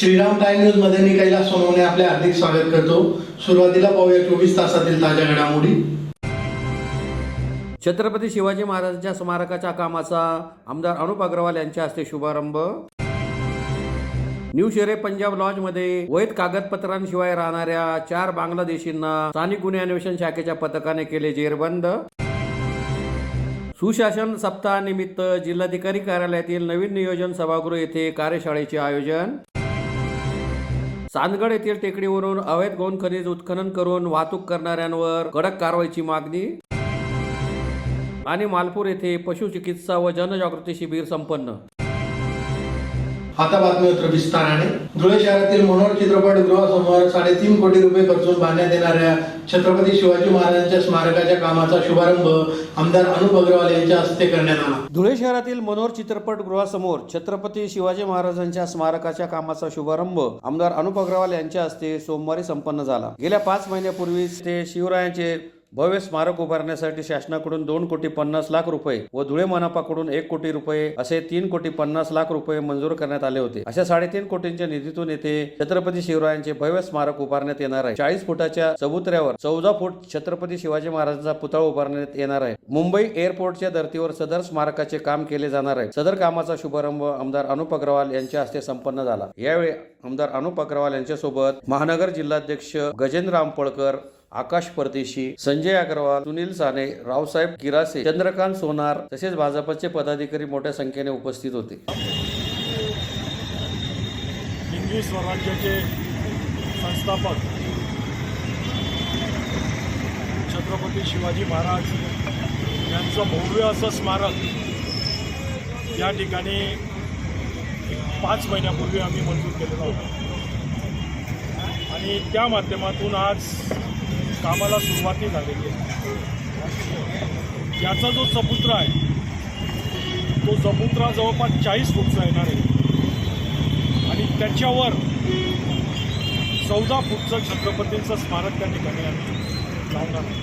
Shriram time news मध्ये मी कैलास सोनवणे आपले हार्दिक स्वागत करतो। सुरुवातीला पाहूया 24 तासातील ताज्या घडामोडी। छत्रपती शिवाजी महाराजांच्या स्मारकाच्या कामाचा आमदार अनुप अग्रवाल यांच्या हस्ते शुभारंभ। न्यू शेरे पंजाब लॉज मध्ये वैध कागदपत्रांशिवाय राहणाऱ्या 4 बांगलादेशींना स्थानिक गुन्हे अन्वेषण शाखेच्या पथकाने केले जेरबंद। सुशासन सप्ताहानिमित्त जिल्हाधिकारी कार्यालयातील नवीन नियोजन सभागृह येथे कार्यशाळेचे आयोजन। चांदगड येथील टेकडीवरून अवैध गौण खनिज उत्खनन करून वाहतूक करणाऱ्यांवर कडक कारवाईची मागणी। आणि मालपूर येथे पशुचिकित्सा व जनजागृती शिबिर संपन्न। आता बातमीपत्र विस्ताराने। धुळे शहरातील मनोहर चित्रपटगृहासमोर 3.5 कोटी रुपये खर्चून बांधण्यात येणाऱ्या छत्रपती शिवाजी महाराजांच्या स्मारकाच्या कामाचा शुभारंभ आमदार अनुप अग्रवाल यांच्या हस्ते करण्यात आला। धुळे शहरातील मनोहर चित्रपटगृहासमोर छत्रपती शिवाजी महाराजांच्या स्मारकाच्या कामाचा शुभारंभ आमदार अनुप अग्रवाल यांच्या हस्ते सोमवारी संपन्न झाला। गेल्या 5 महिन्यापूर्वीच ते शिवरायांचे भव्य स्मारक उभारण्यासाठी शासनाकडून 2,50,00,000 रुपये व धुळे मनपाकडून 1 कोटी रुपये असे 3,50,00,000 रुपये मंजूर करण्यात आले होते। अशा 3.5 कोटींच्या निधीतून येथे छत्रपती शिवरायांचे भव्य स्मारक उभारण्यात येणार आहे। 40 फुटाच्या चबुतऱ्यावर 14 फूट छत्रपती शिवाजी महाराजांचा पुतळा उभारण्यात येणार आहे। मुंबई एअरपोर्टच्या धर्तीवर सदर स्मारकाचे काम केले जाणार आहे। सदर कामाचा शुभारंभ आमदार अनुप अग्रवाल यांच्या हस्ते संपन्न झाला। यावेळी आमदार अनुप अग्रवाल यांच्यासोबत महानगर जिल्हाध्यक्ष गजेंद्र आंपळकर, आकाश परदेशी, संजय अग्रवाल, सुनील साने, रावसाहेब किरासे, चंद्रकांत सोनार तसेच भाजपचे पदाधिकारी मोठ्या संख्येने उपस्थित होते। हिंदू स्वराज्याचे संस्थापक छत्रपती शिवाजी महाराज यांचं भव्य असं स्मारक या ठिकाणी 5 महिन्यापूर्वी आम्ही मंजूर केलेलं होतं आणि त्या माध्यमातून आज कामाला सुरुवाती झालेली आहे। याचा जो चबुतरा आहे तो चबुतरा जवळपास 40 फूटचा येणार आहे आणि त्याच्यावर 14 फूटचं छत्रपतींचं स्मारक त्या ठिकाणी आम्ही लावणार आहे।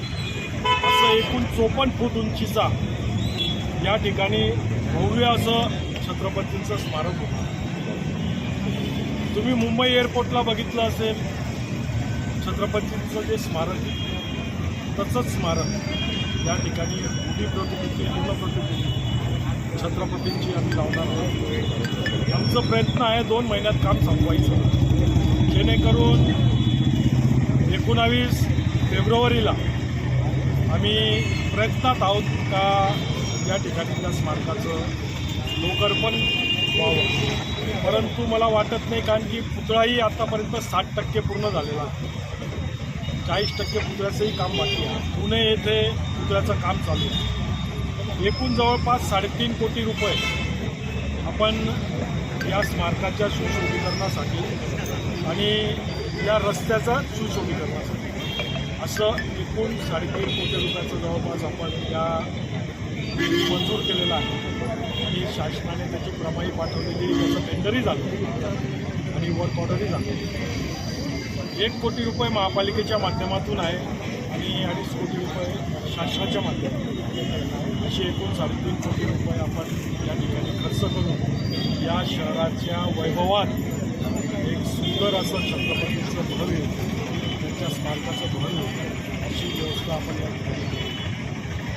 असं एकूण 54 फूट उंचीचा या ठिकाणी भव्य असं छत्रपतींचं स्मारक होतं। तुम्ही मुंबई एअरपोर्टला बघितलं असेल छत्रपतींचं जे स्मारक तसंच स्मारक या ठिकाणी उभी प्रतिकृती पूर्ण प्रतिकृती छत्रपतींची आम्ही लावणार आहोत। आमचा प्रयत्न आहे 2 महिन्यात काम संपवायचं, जेणेकरून 19 फेब्रुवारीला आम्ही प्रयत्नात आहोत का या ठिकाणी त्या स्मारकाचं लोकार्पण व्हावं। परंतु मला वाटत नाही, कारण की पुतळाही आतापर्यंत 60% पूर्ण झालेला आहे। 40% पुतळ्याचंही काम बाकी आहे। पुणे येथे पुतळ्याचं काम चालू आहे। एकूण जवळपास 3.5 कोटी रुपये आपण या स्मारकाच्या सुशोभीकरणासाठी आणि या रस्त्याच्या सुशोभीकरणासाठी असं एकूण 3.5 कोटी रुपयाचं जवळपास आपण या मंजूर केलेलं आहे आणि शासनाने त्याची प्रमाई पाठवलेली, त्याचं टेंडरही झालं आणि वर्क ऑर्डरही झालं। 1 कोटी रुपये महापालिकेच्या माध्यमातून आहे आणि 2.5 कोटी रुपये शासनाच्या माध्यमातून असे एकूण 3.5 कोटी रुपये आपण या ठिकाणी खर्च करून या शहराच्या वैभवात एक सुंदर असं छत्रपतींचं भव्य, त्यांच्या स्मारकाचं भव्य अशी व्यवस्था आपण या ठिकाणी करू।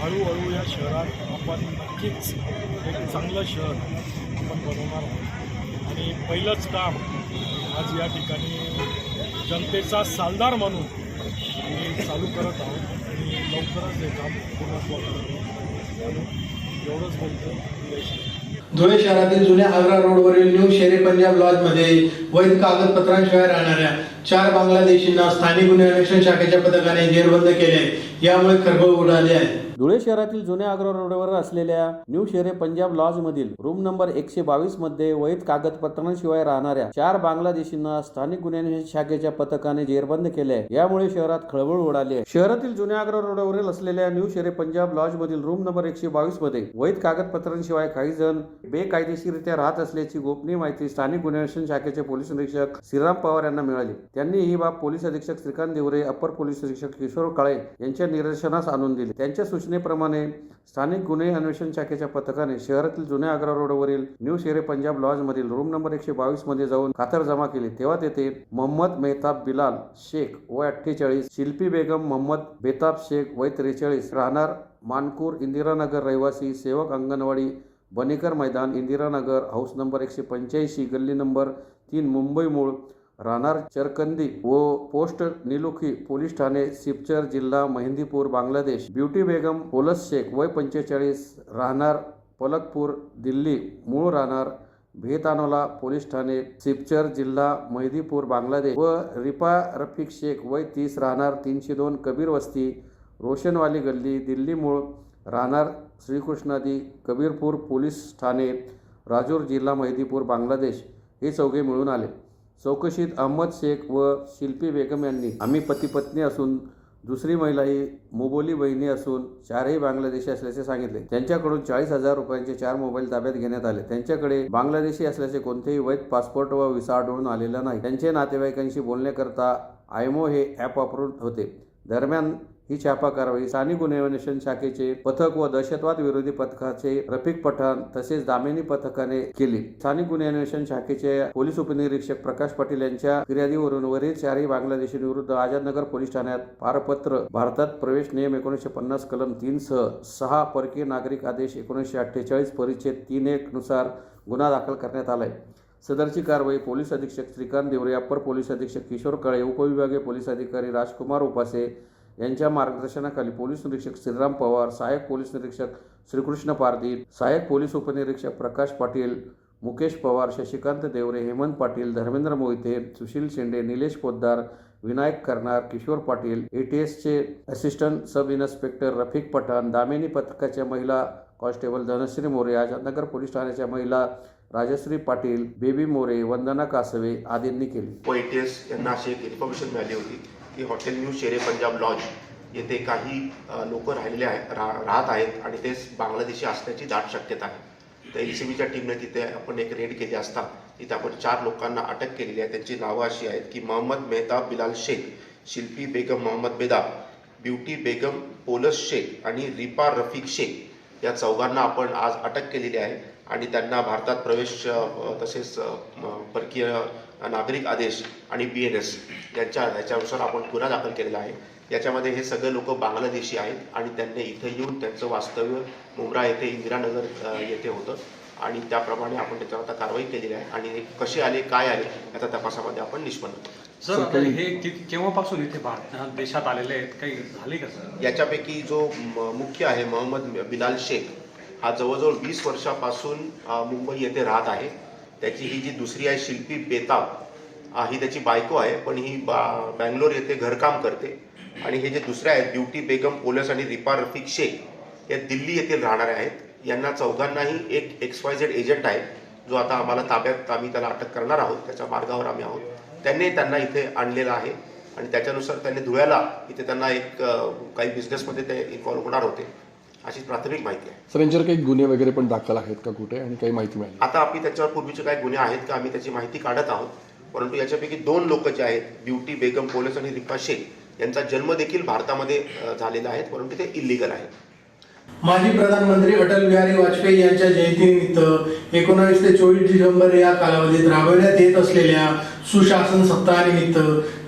हळूहळू या शहरात आपण नक्कीच एक चांगलं शहर आपण बनवणार आहोत आणि पहिलंच काम आज या ठिकाणी जनतेचा सालदार म्हणून आम्ही चालू करत आहोत आणि लवकरच हे काम पूर्णत्वास येईल। एवढंच बोलतो। धुळे शहरातील जुन्या आग्रा रोडवरील न्यू शेरे पंजाब लॉज मध्ये वैध कागदपत्रांशिवाय राहणाऱ्या 4 बांगलादेशींना स्थानिक गुन्हे अन्वेषण शाखेच्या पथकाने जेरबंद केले। यामुळे खळबळ उडाली आहे। धुळे शहरातील जुन्या आग्रा रोडवर असलेल्या न्यू शेरे पंजाब लॉज मधील रूम नंबर 122 मध्ये वैध कागदपत्रांशिवाय राहणाऱ्या 4 बांगलादेशींना स्थानिक गुन्हे अन्वेषण शाखेच्या पथकाने जेरबंद केले आहे। यामुळे शहरात खळबळ उडाली आहे। शहरातील जुन्या आग्रा रोडवरील असलेल्या न्यू शेरे पंजाब लॉज मधील रूम नंबर 122 मध्ये वैध कागदपत्रांशिवाय काही जण बेकायदेशीररित्या राहत असल्याची गोपनीय माहिती स्थानिक गुन्हे अन्वेषण शाखेचे पोलीस निरीक्षक श्रीराम पवार यांना मिळाली। त्यांनी ही बाब पोलीस अधीक्षक श्रीकांत देवरे, अप्पर पोलीस अधीक्षक किशोर काळे यांच्या निदर्शनास आणून दिली. त्यांच्या सूचनेप्रमाणे स्थानिक गुन्हे अन्वेषण शाखेच्या पथकाने शहरातील जुन्या आग्रा रोडवरील न्यू शेरे पंजाब लॉजमधील रूम नंबर 122 मध्ये जाऊन खातर जमा केली. तेव्हा तेथे मोहम्मद मेहताब बिलाल शेख वय 48, शिल्पी बेगम मोहम्मद बेताब शेख वय 43, राहणार मानपूर इंदिरानगर, रहिवासी सेवक अंगणवाडी बनेकर मैदान इंदिरानगर, हाऊस नंबर 185, गल्ली नंबर 3, मुंबई मूळ, राहणार चरकंदी व पोस्ट निलुखी, पोलीस ठाणे सिपचर, जिल्हा मेहंदीपूर, बांगलादेश, ब्युटी बेगम पोलस शेख वय 45, राहणार पलकपूर, दिल्ली, मूळ राहणार भेतानोला, पोलीस ठाणे सिपचर, जिल्हा मेहंदीपूर, बांगलादेश व रिपा रफिक शेख वय 30, राहणार 302 कबीर वस्ती, रोशनवाली गल्ली, दिल्ली, मूळ राहणार श्रीकृष्णादी, कबीरपूर, पोलीस ठाणे राजूर, जिल्हा मेहंदीपूर, बांगलादेश हे चौघे मिळून आले. चौकशीत अहमद शेख व शिल्पी बेगम यांनी आम्ही पती पत्नी असून दुसरी महिला ही मुबोली बहिणी असून चारही बांगलादेशी असल्याचे सांगितले. त्यांच्याकडून 40,000 रुपयांचे 4 मोबाईल ताब्यात घेण्यात आले. त्यांच्याकडे बांगलादेशी असल्याचे कोणतेही वैध पासपोर्ट व व्हिसा आढळून आलेला नाही. त्यांचे नातेवाईकांशी बोलण्याकरता आयमो हे ॲप वापरत होते. दरम्यान ही छापा कारवाई स्थानिक गुन्हे अन्वेषण शाखेचे पथक व दहशतवाद विरोधी पथकाचे रफिक पठाण तसेच दामिनी पथकाने केली. स्थानिक गुन्हे अन्वेषण शाखेचे पोलीस उपनिरीक्षक प्रकाश पाटील यांच्या फिर्यादीवरून वरील 4 बांगलादेशींविरुद्ध आझादनगर पोलीस ठाण्यात पारपत्र, भारतात प्रवेश नियम 1950 कलम 3 सह 6 परकीय नागरिक आदेश 1948 परिच्छेद 3(1) नुसार गुन्हा दाखल करण्यात आलाय. सदरची कारवाई पोलीस अधीक्षक श्रीकांत देवरे, अप्पर पोलीस अधीक्षक किशोर काळे, उपविभागीय पोलीस अधिकारी राजकुमार उपासे यांच्या मार्गदर्शनाखाली पोलीस निरीक्षक श्रीराम पवार, सहाय्यक पोलीस निरीक्षक श्रीकृष्ण पारधी, सहाय्यक पोलीस उपनिरीक्षक प्रकाश पाटील, मुकेश पवार, शशिकांत देवरे, हेमंत पाटील, धर्मेंद्र मोहिते, सुशील शेंडे, निलेश पोद्दार, विनायक करणार, किशोर पाटील, ATSचे assistant sub inspector Rafiq Pathan, Damini पथकाच्या महिला कॉन्स्टेबल धनश्री मोरे, आझादनगर पोलीस ठाण्याच्या महिला राजश्री पाटील, बेबी मोरे, वंदना कासवे आदींनी केली. ATS यांना अशी एक इन्फॉर्मेशन मिळाली होती की हॉटेल न्यू शेरे पंजाब लॉज येथे काही लोक राहत आहेत आणि ते बांगलादेशी असण्याची दाट शक्यता आहे. तर LCBच्या टीमने तिथे आपण एक रेड केली असता तिथे आपण 4 लोकांना अटक केलेली आहे. त्यांची नावं अशी आहेत की मोहम्मद मेहताब बिलाल शेख, शिल्पी बेगम मोहम्मद बेदाब, ब्युटी बेगम पोलस शेख आणि रिपा रफिक शेख या चौघांना आपण आज अटक केलेली आहे आणि त्यांना भारतात प्रवेश तसेच परकीय नागरिक आदेश आणि BNS याच्यानुसार आपण गुन्हा दाखल केलेला आहे. याच्यामध्ये हे सगळे लोक बांगलादेशी आहेत आणि त्यांनी इथे येऊन त्यांचं वास्तव्य मुंब्रा येथे इंदिरानगर येथे होतं आणि त्याप्रमाणे आपण त्याच्यावर आता कारवाई केलेली आहे आणि कसे आले काय आले याचा तपासामध्ये आपण निष्पन्न करू. सर हे केव्हापासून इथे भारत देशात आलेले आहेत, काही झाले का सर? याच्यापैकी जो मुख्य आहे मोहम्मद बिलाल शेख हा जवळजवळ 20 वर्षापासून मुंबई येथे राहत आहे. त्याची ही जी दुसरी आहे शिल्पी बेताब ही त्याची बायको आहे, पण ही बँगलोर येथे घरकाम करते. आणि हे जे दुसरे आहेत ब्युटी बेगम पोलस आणि रिपा रफिक शेख या दिल्ली येथील राहणारे आहेत. यांना चौघांनाही एक XYZ एजंट आहे जो आता आम्हाला ताब्यात आम्ही त्याला अटक करणार आहोत, त्याच्या मार्गावर आम्ही आहोत. त्यांना इथे आणलेलं आहे आणि त्याच्यानुसार त्यांनी धुळ्याला इथे त्यांना एक काही बिझनेसमध्ये ते इन्व्हॉल्व होणार होते अशी प्राथमिक माहिती आहे. सर यांच्यावर काही गुन्हे वगैरे पण दाखल आहेत का कुठे आणि काही माहिती मिळाली? आता आम्ही त्याच्यावर पूर्वीचे काही गुन्हे आहेत का आम्ही त्याची माहिती काढत आहोत. परंतु याच्यापैकी 2 लोक जे आहेत ब्युटी बेगम पोलस आणि रिपा शेख यांचा जन्म देखील भारतामध्ये झालेला आहे, परंतु ते इल्लीगल आहे. माजी प्रधानमंत्री अटल बिहारी वाजपेयी यांच्या जयंतीनिमित्त 19 ते 24 डिसेंबर या कालावधीत राबवण्यात येत असलेल्या सुशासन सप्ताहानिमित्त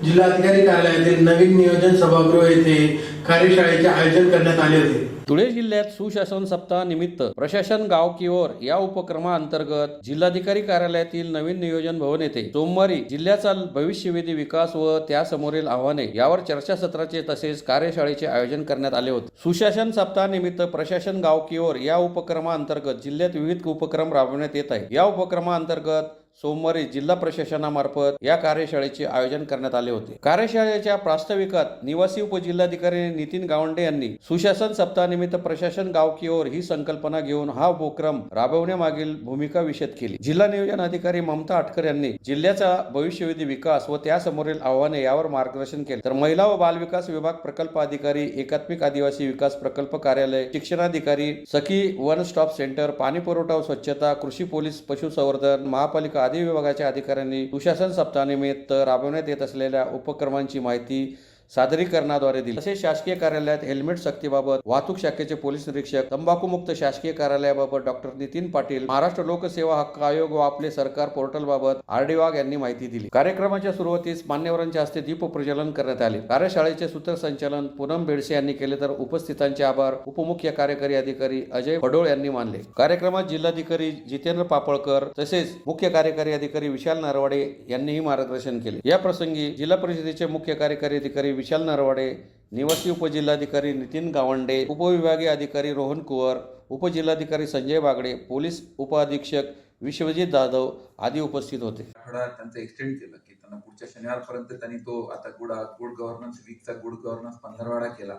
जिल्हाधिकारी कार्यालयातील नवीन नियोजन सभागृह येथे कार्यशाळेचे आयोजन करण्यात आले होते. धुळे जिल्ह्यात सुशासन सप्ताहानिमित्त प्रशासन गाव की ओर या उपक्रमाअंतर्गत जिल्हाधिकारी कार्यालयातील नवीन नियोजन भवन येथे सोमवारी जिल्ह्याचा भविष्यवेधी विकास व त्यासमोरील आव्हाने यावर चर्चासत्राचे तसेच कार्यशाळेचे आयोजन करण्यात आले होते. सुशासन सप्ताहानिमित्त प्रशासन गाव की ओर या उपक्रमाअंतर्गत जिल्ह्यात विविध उपक्रम राबवण्यात येत आहे. या उपक्रमाअंतर्गत सोमवारी जिल्हा प्रशासनामार्फत या कार्यशाळेचे आयोजन करण्यात आले होते. कार्यशाळेच्या प्रास्ताविकात निवासी उपजिल्हाधिकारी नितीन गावंडे यांनी सुशासन सप्ताहानिमित्त प्रशासन गाव की ओर ही संकल्पना घेऊन हा उपक्रम राबवण्यामागील भूमिका विशद केली. जिल्हा नियोजन अधिकारी ममता आटकर यांनी जिल्ह्याचा भविष्यवेधी विकास व त्यासमोरील आव्हाने यावर मार्गदर्शन केले. तर महिला व बाल विकास विभाग प्रकल्प अधिकारी, एकात्मिक आदिवासी विकास प्रकल्प कार्यालय, शिक्षणाधिकारी, सखी वन स्टॉप सेंटर, पाणी पुरवठा व स्वच्छता, कृषी पोलीस, पशुसंवर्धन, महापालिका आदी विभागाच्या अधिकाऱ्यांनी सुशासन सप्ताहानिमित्त राबवण्यात येत असलेल्या उपक्रमांची माहिती सादरीकरणाद्वारे दिली। तसेच शासकीय कार्यालयात हेल्मेट सक्तीबाबत वाहतूक शाखेचे पोलीस निरीक्षक, तंबाखूमुक्त शासकीय कार्यालयाबाबत डॉक्टर नितीन पाटील, महाराष्ट्र लोकसेवा हक्क आयोग व आपले सरकार पोर्टलबाबत आर.डी. वाघ यांनी माहिती दिली। कार्यक्रमाच्या सुरुवातीस मान्यवरांच्या हस्ते दीप प्रज्वलन करण्यात आले। कार्यशाळेचे सूत्रसंचालन पूनम बेडसे यांनी केले तर उपस्थितांचे आभार उपमुख्य कार्यकारी अधिकारी अजय फडोळ यांनी मानले। कार्यक्रमात जिल्हाधिकारी जितेंद्र पापळकर तसेच मुख्य कार्यकारी अधिकारी विशाल नरवाडे यांनीही मार्गदर्शन केले। या प्रसंगी जिल्हा परिषदेचे मुख्य कार्यकारी अधिकारी विशाल नरवाडे, निवासी उपजिल्हाधिकारी नितीन गावंडे, उपविभागीय अधिकारी रोहन कुवर, उपजिल्हाधिकारी संजय बागडे, पोलीस उपअधीक्षक विश्वजित जाधव आदी उपस्थित होते। आठवडा त्यांचं एक्सटेंड केलं की त्यांना पुढच्या शनिवारपर्यंत त्यांनी तो आता गुड गव्हर्नन्स वीकचा गुड गव्हर्नन्स पंधरवाडा केला।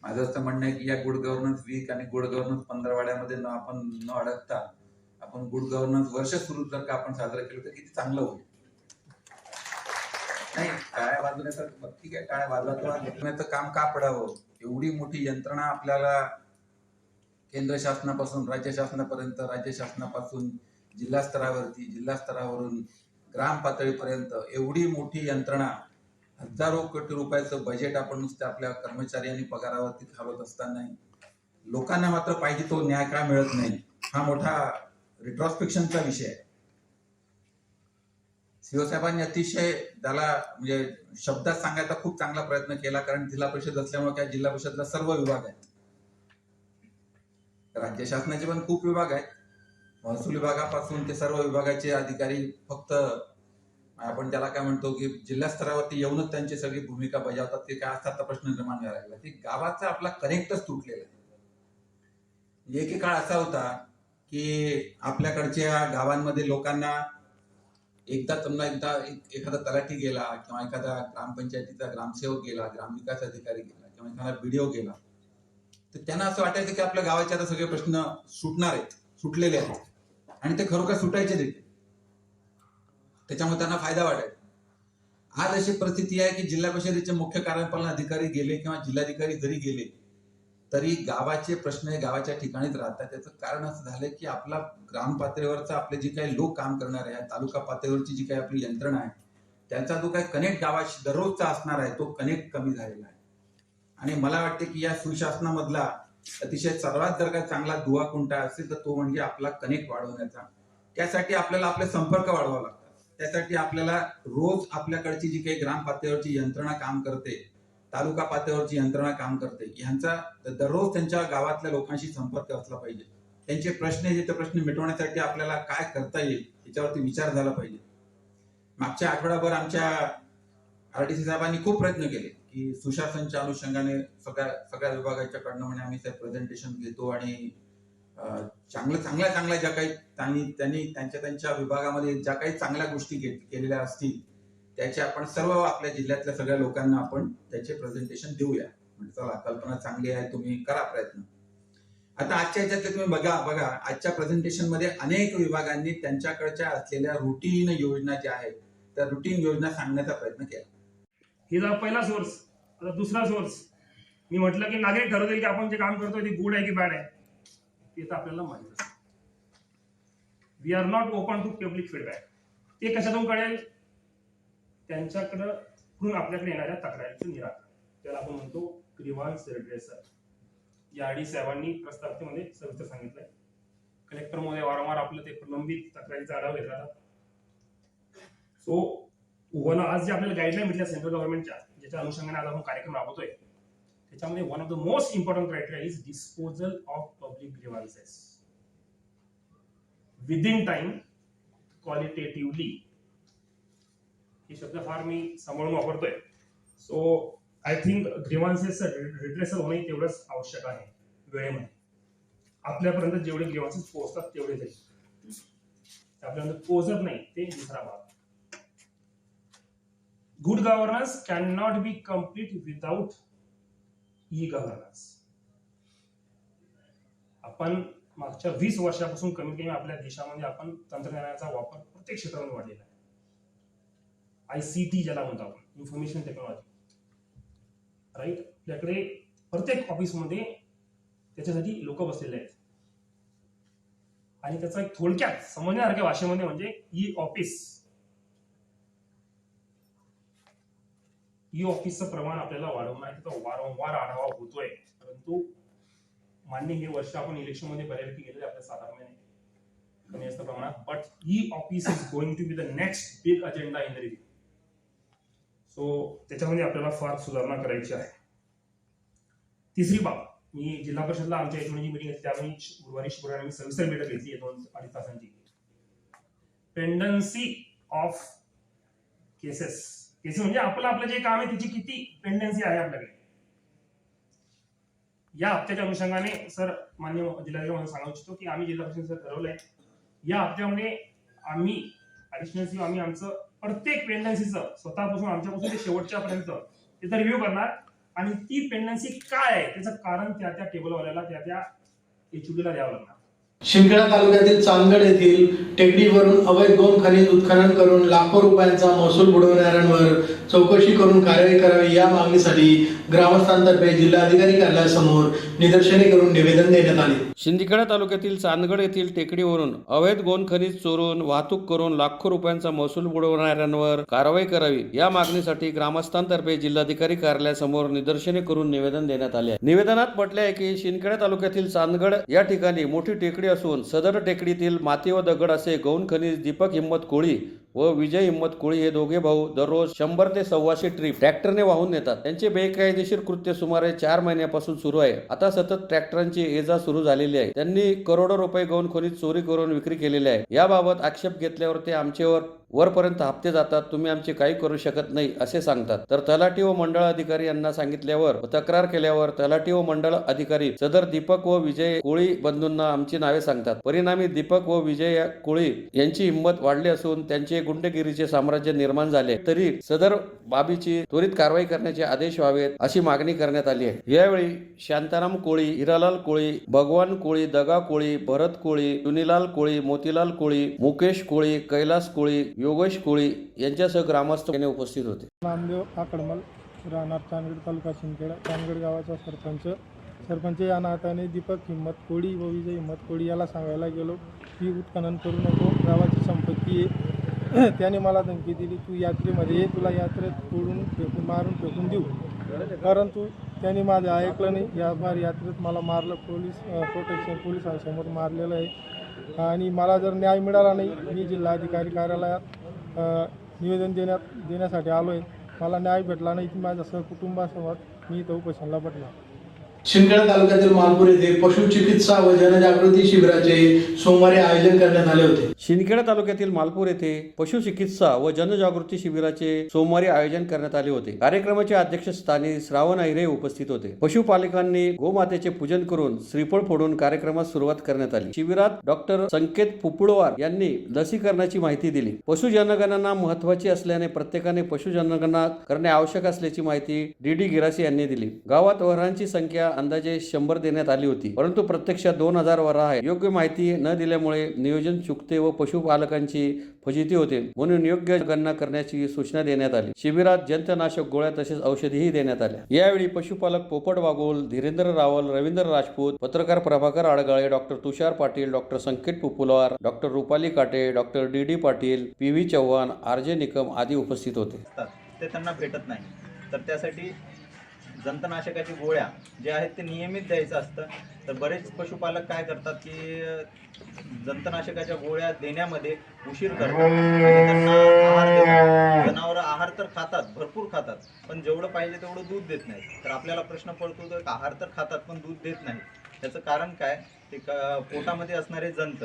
माझं असं म्हणणं आहे की या गुड गव्हर्नन्स वीक आणि गुड गव्हर्नन्स पंधरवाड्यामध्ये न अडकता आपण गुड गव्हर्नन्स वर्ष सुरू जर का आपण साजरं केलं तर किती चांगलं होईल। नाही, टाळ्या वाजवण्याचं ठीक आहे, टाळ्या वाजवण्याचं काम का पडावं? एवढी मोठी यंत्रणा आपल्याला केंद्र शासनापासून राज्य शासनापर्यंत, राज्य शासनापासून जिल्हा स्तरावरती, जिल्हा स्तरावरून ग्राम पातळीपर्यंत एवढी मोठी यंत्रणा, हजारो कोटी रुपयाचं बजेट आपण नुसतं आपल्या कर्मचारी आणि पगारावरती घालवत असताना लोकांना मात्र पाहिजे तो न्याय का मिळत नाही, हा मोठा रिट्रॉस्पेक्शनचा विषय आहे। सीओ साहेबांनी अतिशय त्याला म्हणजे शब्दात सांगायचा खूप चांगला प्रयत्न केला, कारण जिल्हा परिषद असल्यामुळे त्या जिल्हा परिषदला सर्व विभाग आहेत। राज्य शासनाचे पण खूप विभाग आहेत, महसूल विभागापासून ते सर्व विभागाचे अधिकारी फक्त आपण त्याला काय म्हणतो की जिल्हा स्तरावरती येऊनच त्यांची सगळी भूमिका बजावतात। ते काय असतात प्रश्न निर्माण व्हायला लागला की गावाचा आपला कनेक्टच तुटलेला आहे। एक काळ असा होता की आपल्याकडच्या गावांमध्ये लोकांना एकदा एखादा तलाठी गेला किंवा एखादा ग्रामपंचायतीचा ग्रामसेवक गेला, ग्रामविकास अधिकारी गेला किंवा एखादा बीडीओ गेला तर त्यांना असं वाटायचं की आपल्या गावाचे आता सगळे प्रश्न सुटणार आहेत, सुटलेले आहेत आणि ते खरोखर सुटायचे देखील, त्याच्यामुळे त्यांना फायदा वाटायचा। आज अशी परिस्थिती आहे की जिल्हा परिषदेचे मुख्य कार्यपालन अधिकारी गेले किंवा जिल्हाधिकारी जरी गेले तरी गावाचे प्रश्न हे गावाच्या ठिकाणीच राहतात। त्याचं कारण असं झालंय की आपला ग्राम पातळीवरचा आपले जे काही लोक काम करणारे आहेत, तालुका पातळीवरची जी काही आपली यंत्रणा आहे त्यांचा जो काही कनेक्ट गावाशी दररोजचा असणार आहे तो कनेक्ट कमी झालेला आहे। आणि मला वाटते की या सुशासनामधला अतिशय सर्वात जर काही चांगला दुवा कोणता असेल तर तो म्हणजे आपला कनेक्ट वाढवण्याचा। त्यासाठी आपल्याला आपले संपर्क वाढवावे लागतात, त्यासाठी आपल्याला रोज आपल्याकडची जी काही ग्राम पातळीवरची यंत्रणा काम करते, तालुका पातळीवरची यंत्रणा काम करते, ह्यांचा दररोज त्यांच्या गावातल्या लोकांशी संपर्क असला पाहिजे। त्यांचे प्रश्न जे ते प्रश्न मिटवण्यासाठी आपल्याला काय करता येईल याच्यावरती विचार झाला पाहिजे। मागच्या आठवड्याभर आमच्या आरडीसी साहेबांनी खूप प्रयत्न केले की सुशासनच्या अनुषंगाने सगळ्या विभागाच्याकडनं म्हणजे आम्ही ते प्रेझेंटेशन घेतो आणि चांगल्या ज्या काही त्यांनी त्यांच्या विभागामध्ये ज्या काही चांगल्या गोष्टी केलेल्या असतील त्याचे आपण सर्व आपल्या जिल्ह्यातल्या सगळ्या लोकांना आपण त्याचे प्रेझेंटेशन देऊया। म्हणजे चला कल्पना चांगली आहे, तुम्ही करा प्रयत्न। आता आजच्या ह्याच्यातले तुम्ही बघा आजच्या प्रेझेंटेशन मध्ये अनेक विभागांनी त्यांच्याकडच्या असलेल्या रुटीन योजना ज्या आहेत त्या रुटीन योजना सांगण्याचा प्रयत्न केला। ही जर पहिला सोर्स, आता दुसरा सोर्स मी म्हटलं की नागरिक ठरवतील की आपण जे काम करतोय ते गुड आहे की बॅड आहे, ते तर आपल्याला माहित असतं। We are not open to public feedback. ते कशातून कळेल? त्यांच्याकडून आपल्याकडे येणाऱ्या तक्रारीचं निराकरण, त्याला आपण म्हणतो ग्रीव्हान्स रिड्रेसल। या आरडी साहेबांनी प्रस्तावनेमध्ये सविस्तर सांगितलंय। कलेक्टर मध्ये वारंवार आपलं ते प्रलंबित तक्रारीचा आढावा घेतला जातो। सो आज जे आपल्याला गाईडलाईन भेटल्या सेंट्रल गव्हर्नमेंटच्या, ज्याच्या अनुषंगाने आज आपण कार्यक्रम राबवतोय, त्याच्यामध्ये one of the most important criteria is disposal of public grievances within time, qualitatively. हे शब्द फार मी सांभाळून वापरतोय। So I think grievances redressal होणे तेवढंच आवश्यक आहे वेळेमध्ये। आपल्यापर्यंत जेवढे ग्रीव्हान्सेस पोहोचतात तेवढे जाईल, आपल्यापर्यंत पोहोचत नाही ते दुसरा भाग। Good governance can not be complete without e governance. आपण मागच्या 20 वर्षापासून कमीत कमी आपल्या देशामध्ये आपण तंत्रज्ञानाचा वापर प्रत्येक क्षेत्रामध्ये वाढलेला आहे। ICT ज्याला म्हणतो आपण, इन्फॉर्मेशन टेक्नॉलॉजी, राईट। आपल्याकडे प्रत्येक ऑफिसमध्ये त्याच्यासाठी लोक बसलेले आहेत। आणि त्याचा एक थोडक्यात समजण्यासारख्या भाषेमध्ये म्हणजे ई ऑफिसचं प्रमाण आपल्याला वाढवणं आहे. त्याचा वारंवार आढावा होतोय, परंतु मान्य हे वर्ष आपण इलेक्शनमध्ये बऱ्यापैकी गेलेले आपल्या 7-8 महिने कमी असतं प्रमाणात. But e office is going to be the next big agenda in the review. So त्याच्यामध्ये आपल्याला फार सुधारणा करायची आहे. तिसरी बाब, मी जिल्हा परिषदला आमच्या याची मीटिंग घेतली त्यावेळी गुरुवारी शुक्रवारी आम्ही सविस्तर बैठक घेतली 2-2.5 तासांची. पेंडन्सी ऑफ केसेस म्हणजे आपलं जे काम आहे त्याची किती पेंडन्सी आहे आपल्याकडे, या हप्त्याच्या अनुषंगाने सर मान्य जिल्हाधिकारी म्हणून सांगू इच्छितो की आम्ही जिल्हा परिषद ठरवलंय या हप्त्यामध्ये आम्ही ऍडिशनल आम्ही आमचं प्रत्येक पेंडन्सीचं स्वतःपासून आमच्यापासून ते शेवटच्यापर्यंत त्याचा रिव्ह्यू करणार आणि ती पेंडन्सी काय आहे त्याचं कारण त्या टेबलवाल्याला त्या एचओडीला द्यावं लागणार. शिंदखेडा तालुक्यातील चांदगड येथील टेकडीवरून अवैध गौण खनिज उत्खनन करून लाखो रुपयांचा महसूल बुडवणाऱ्यांवर चौकशी करून कारवाई करावी या मागणीसाठी ग्रामस्थांतर्फे जिल्हाधिकारी कार्यालयासमोर निदर्शने करून निवेदन देण्यात आले. शिंदखेडा तालुक्यातील चांदगड येथील टेकडीवरून अवैध गौण खनिज चोरून वाहतूक करून लाखो रुपयांचा महसूल बुडवणाऱ्यांवर कारवाई करावी या मागणीसाठी ग्रामस्थांतर्फे जिल्हाधिकारी कार्यालयासमोर निदर्शने करून निवेदन देण्यात आले. निवेदनात म्हटले आहे की शिंदखेडा तालुक्यातील चांदगड या ठिकाणी मोठी टेकडी असून सदर टेकडीतील माती व दगड असे गौण खनिज दीपक हिम्मत कोळी व विजय हिम्मत कोळी हे दोघे भाऊ दररोज 100 ते 125 ट्रिप ट्रॅक्टरने वाहून नेतात. त्यांचे बेकायदेशीर कृत्य सुमारे 4 महिन्यापासून सुरू आहे. आता सतत ट्रॅक्टरांची ये-जा सुरू झालेली आहे. त्यांनी करोडो रुपये गौण खनिज चोरी करून विक्री केलेली आहे. याबाबत आक्षेप घेतल्यावर ते आमच्यावर वरपर्यंत हप्ते जातात, तुम्ही आमचे काही करू शकत नाही असे सांगतात. तर तलाठी व मंडळ अधिकारी यांना सांगितल्यावर तक्रार केल्यावर तलाठी व मंडळ अधिकारी सदर दीपक व विजय कोळी बंधूंना आमची नावे सांगतात. परिणामी दीपक व विजय कोळी यांची हिंमत वाढली असून त्यांचे गुंडगिरीचे साम्राज्य निर्माण झाले. तरी सदर बाबीची त्वरित कारवाई करण्याचे आदेश व्हावेत अशी मागणी करण्यात आली आहे. यावेळी शांताराम कोळी, हिरालाल कोळी, भगवान कोळी, दगा कोळी, भरत कोळी, चुनीलाल कोळी, मोतीलाल कोळी, मुकेश कोळी, कैलास कोळी, योगेश कोळी यांच्यासह ग्रामस्थ उपस्थित होते. नामदेव आकडमल, राहणार चांदगड तालुका शिंदखेडा, चांदगड गावाचा सरपंच या नात्याने दीपक हिम्मत कोळी व विजय हिम्मत कोळी याला सांगायला गेलो की उत्खनन करू नको, गावाची संपत्ती आहे. त्याने मला धमकी दिली, तू यात्रेमध्ये ये, तुला यात्रेत तोडून मारून फेकून देऊ. परंतु त्यांनी माझं ऐकलं नाही. या बार यात्रेत मला मारलं, प्रोटेक्शन पोलिसांसमोर मारलेलं आहे. आणि मला जर न्याय मिळाला नाही, मी जिल्हाधिकारी कार्यालयात निवेदन देण्यासाठी आलो आहे. मला न्याय भेटला नाही की माझ्या सहकुटुंबासमोर मी इथं उपोषणाला बसला. शिंदखेडा तालुक्यातील मालपूर येथे पशु चिकित्सा व जनजागृती शिबिराचे सोमवारी आयोजन करण्यात आले होते. शिंदखेडा तालुक्यातील मालपूर येथे पशु चिकित्सा व जनजागृती शिबिराचे सोमवारी आयोजन करण्यात आले होते. कार्यक्रमाचे अध्यक्षस्थानी श्रावण अहिरे उपस्थित होते. पशुपालकांनी गोमातेचे पूजन करून श्रीफळ फोडून कार्यक्रमास सुरुवात करण्यात आली. शिबिरात डॉक्टर संकेत पुपुळवार यांनी लसीकरणाची माहिती दिली. पशु जनगणना महत्वाची असल्याने प्रत्येकाने पशु जनगणना करणे आवश्यक असल्याची माहिती डी गिरासी यांनी दिली. गावात वरांची संख्या अंदाजे 100 देण्यात आली होती, परंतु प्रत्यक्षात 2000 वरा आहे. योग्य माहिती न दिल्यामुळे नियोजन चुकते व पशुपालकांची फजिती होते, म्हणून योग्य गणना करण्याची सूचना देण्यात आली. शिबिरात जंतनाशक गोळ्या तसेच औषधीही देण्यात आल्या. यावेळी पशुपालक पोपट वाघोल, धीरेंद्र रावल, रवींद्र राजपूत, पत्रकार प्रभाकर आडगाळे, डॉक्टर तुषार पाटील, डॉक्टर संकेत पुपुलवार, डॉक्टर रुपाली काटे, doctor D Patil, PV Chavan, RJ Nikam आदी उपस्थित होते. ते त्यांना भेटत नाही, तर त्यासाठी जंतनाशकाची गोळ्या जे आहेत ते नियमित द्यायचं असतं. तर बरेच पशुपालक काय करतात की जंतनाशकाच्या गोळ्या देण्यामध्ये उशीर करतात आणि त्यांना आहार देतात. जनावरं आहार तर खातात, भरपूर खातात, पण जेवढं पाहिजे तेवढं दूध देत नाही. तर आपल्याला प्रश्न पडतो तर आहार तर खातात पण दूध देत नाही. त्याचं कारण काय, ते पोटामध्ये असणारे जंत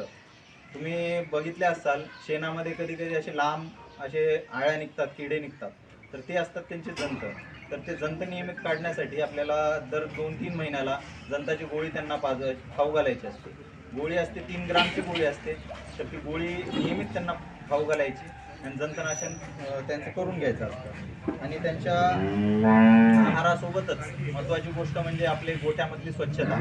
तुम्ही बघितले असाल. शेणामध्ये कधी कधी असे लांब असे आळ्या निघतात, किडे निघतात, तर ते असतात त्यांचे जंत. तर ते जंत नियमित काढण्यासाठी आपल्याला दर 2-3 महिन्याला जंताची गोळी त्यांना खाऊ घालायची असते. गोळी असते 3 ग्रामची गोळी असते. तर ती गोळी नियमित त्यांना खाऊ घालायची आणि जंतनाशन त्यांचं करून घ्यायचं असतं. आणि त्यांच्या आहारासोबतच महत्त्वाची गोष्ट म्हणजे आपले गोठ्यामधली स्वच्छता.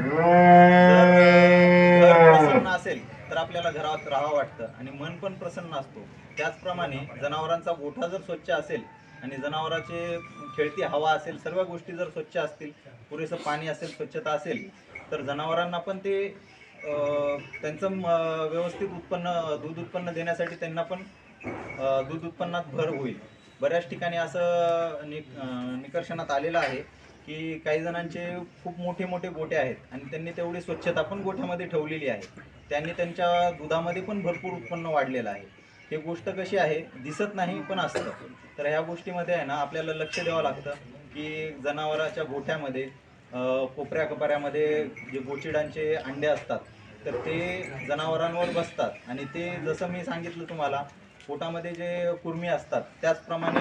जर घर प्रसन्न असेल तर आपल्याला घरात राहावं वाटतं आणि मन पण प्रसन्न असतो. त्याचप्रमाणे जनावरांचा गोठा जर स्वच्छ असेल आणि जनावरांचे खेळती हवा असेल, सर्व गोष्टी जर स्वच्छ असतील, पुरेसं पाणी असेल, स्वच्छता असेल, तर जनावरांना पण ते त्यांचं व्यवस्थित दूध उत्पन्न देण्यासाठी त्यांना पण दूध उत्पन्नात भर होईल. बऱ्याच ठिकाणी असं निकर्षणात आलेलं आहे की काही जणांचे खूप मोठे मोठे गोठे आहेत आणि त्यांनी तेवढी स्वच्छता पण गोठ्यामध्ये ठेवलेली आहे. त्यांनी त्यांच्या दुधामध्ये पण भरपूर उत्पन्न वाढलेलं आहे. ही गोष्ट कशी आहे, दिसत नाही पण असतं. तर ह्या गोष्टीमध्ये आहे ना आपल्याला लक्ष द्यावं लागतं की जनावराच्या गोठ्यामध्ये कोपऱ्या कपाऱ्यामध्ये जे गोचिडांचे अंडे असतात तर ते जनावरांवर बसतात आणि ते जसं मी सांगितलं तुम्हाला पोटामध्ये जे कुर्मी असतात त्याचप्रमाणे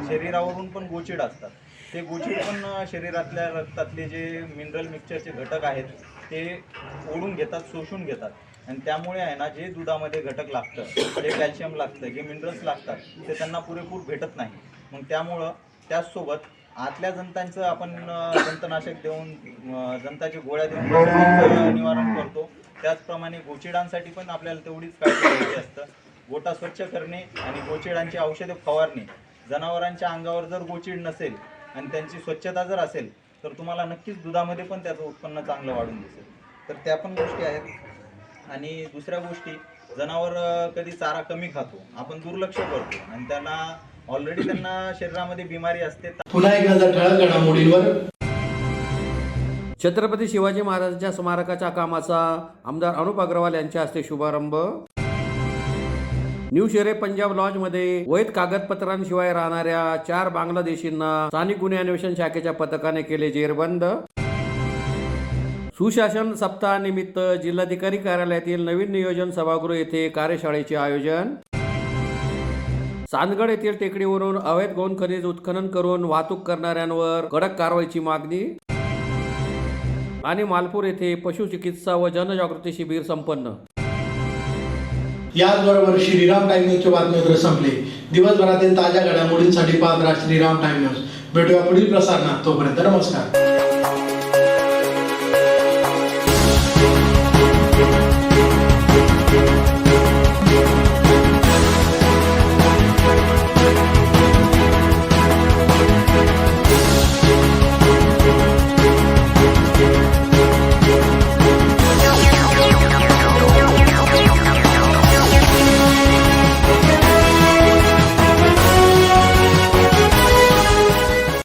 शरीरावरून पण गोचिड असतात. ते गोचिड पण शरीरातल्या रक्तातले जे मिनरल मिक्सचरचे घटक आहेत ते ओढून घेतात, शोषून घेतात आणि त्यामुळे आहे ना जे दुधामध्ये घटक लागतं, जे कॅल्शियम लागतं, जे मिनरल्स लागतात ते त्यांना पुरेपूर भेटत नाही. मग त्यामुळं त्याचसोबत आतल्या जंतांचं आपण जंतनाशक देऊन जंताची गोळ्या देऊन त्याचं निवारण करतो. त्याचप्रमाणे गोचिडांसाठी पण आपल्याला तेवढीच काळजी घ्यायची असतं. गोठा स्वच्छ करणे आणि गोचिडांची औषधे फवारणे. जनावरांच्या अंगावर जर गोचिड नसेल आणि त्यांची स्वच्छता जर असेल तर तुम्हाला नक्कीच दुधामध्ये पण त्याचं उत्पन्न चांगलं वाढून दिसेल. तर त्या पण गोष्टी आहेत. आणि दुसऱ्या गोष्टी, जनावर कधी चारा कमी खातो, आपण दुर्लक्ष करतो आणि त्यांना शरीरामध्ये बिमारी असते. पुन्हा एक नजर ठळक घडामोडींवर. छत्रपती शिवाजी महाराजांच्या स्मारकाच्या कामाचा आमदार अनुप अग्रवाल यांच्या हस्ते शुभारंभ. न्यू शेरे पंजाब लॉजमध्ये वैध कागदपत्रांशिवाय राहणाऱ्या 4 बांगलादेशींना स्थानिक गुन्हे अन्वेषण शाखेच्या पथकाने केले जेरबंद. सुशासन सप्ताहानिमित्त जिल्हाधिकारी कार्यालयातील नवीन नियोजन सभागृह येथे कार्यशाळेचे आयोजन. चांदगड येथील टेकडीवरून अवैध गौण खनिज उत्खनन करून वाहतूक करणाऱ्यांवर कडक कारवाईची मागणी. आणि मालपूर येथे पशुचिकित्सा व जनजागृती शिबिर संपन्न. याचबरोबर श्रीराम टाइम न्यूजचे बातमीपत्र संपले. दिवसभरातील ताज्या घडामोडींसाठी पाहत राहा श्रीराम टाइम न्यूज. भेटूया पुढील प्रसारणात. तोपर्यंत नमस्कार.